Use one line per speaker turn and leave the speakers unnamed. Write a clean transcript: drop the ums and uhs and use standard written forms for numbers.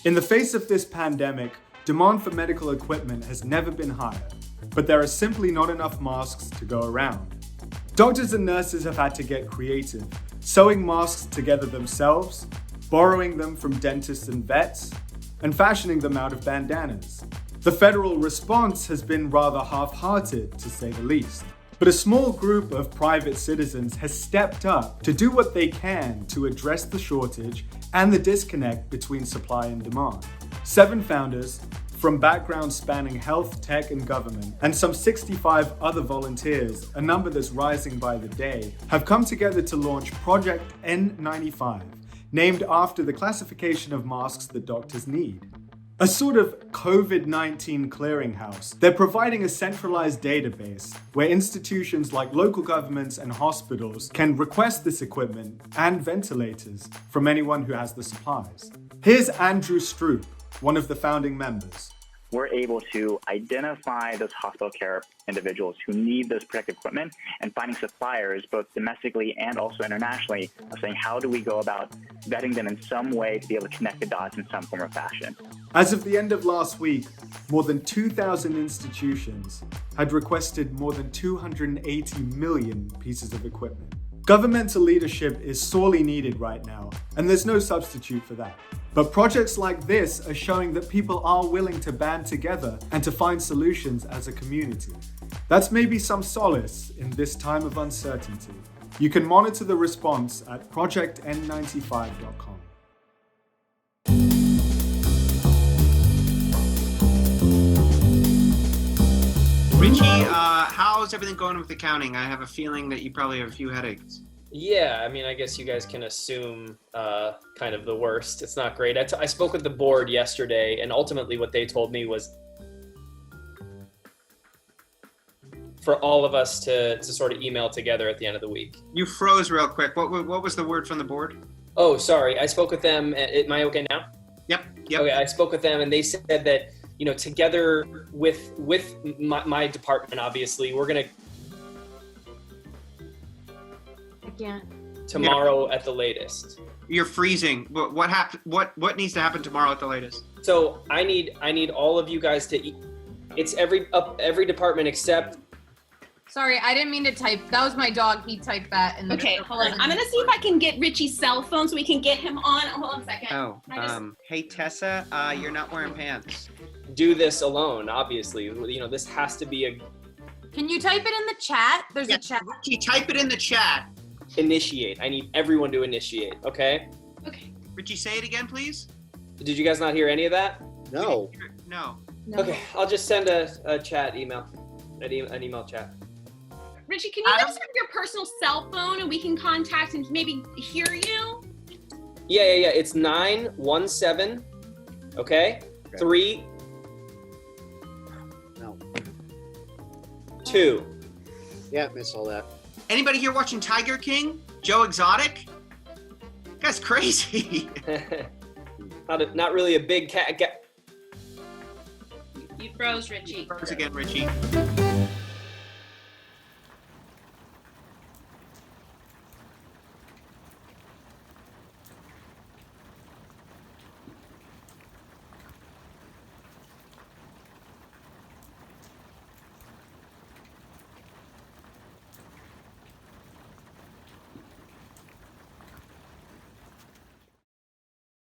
In the face of this pandemic, demand for medical equipment has never been higher, but there are simply not enough masks to go around. Doctors and nurses have had to get creative, sewing masks together themselves, borrowing them from dentists and vets, and fashioning them out of bandanas. The federal response has been rather half-hearted, to say the least. But a small group of private citizens has stepped up to do what they can to address the shortage and the disconnect between supply and demand. 7 founders, from backgrounds spanning health, tech, and government, and some 65 other volunteers, a number that's rising by the day, have come together to launch Project N95, named after the classification of masks that doctors need. A sort of COVID-19 clearinghouse. They're providing a centralized database where institutions like local governments and hospitals can request this equipment and ventilators from anyone who has the supplies. Here's Andrew Stroop, one of the founding members.
We're able to identify those hospital care individuals who need this protective equipment and finding suppliers both domestically and also internationally of saying, how do we go about vetting them in some way to be able to connect the dots in some form or fashion?
As of the end of last week, more than 2,000 institutions had requested more than 280 million pieces of equipment. Governmental leadership is sorely needed right now, and there's no substitute for that. But projects like this are showing that people are willing to band together and to find solutions as a community. That's maybe some solace in this time of uncertainty. You can monitor the response at projectn95.com.
Richie, how's everything going with accounting? I have a feeling that you probably have a few headaches.
Yeah, I mean, I guess you guys can assume kind of the worst. It's not great. I spoke with the board yesterday, and ultimately what they told me was for all of us to sort of email together at the end of the week.
You froze real quick. What was the word from the board?
Oh, sorry. I spoke with them. Am I okay now?
Yep.
Okay, I spoke with them, and they said that, you know, together with my department, obviously, we're going to tomorrow at the latest.
You're freezing. What happened? What needs to happen tomorrow at the latest?
So I need all of you guys to. It's every department except.
Sorry, I didn't mean to type. That was my dog. He typed that. And
okay, hold on. I'm gonna see if I can get Richie's cell phone so we can get him on. Hold on a second.
Oh, hey Tessa, you're not wearing pants.
Do this alone, obviously. You know, this has to be a.
Can you type it in the chat? There's a chat.
Richie, type it in the chat.
Initiate. I need everyone to initiate, okay?
Okay.
Richie, say it again, please.
Did you guys not hear any of that?
No.
Okay, I'll just send a chat email, an email chat.
Richie, can you guys have your personal cell phone and we can contact and maybe hear you?
Yeah. It's 917, okay? 3.
No.
2.
Yeah, miss all that.
Anybody here watching Tiger King? Joe Exotic? That guy's crazy.
not really a big cat.
You froze, Richie.
Froze again, Richie.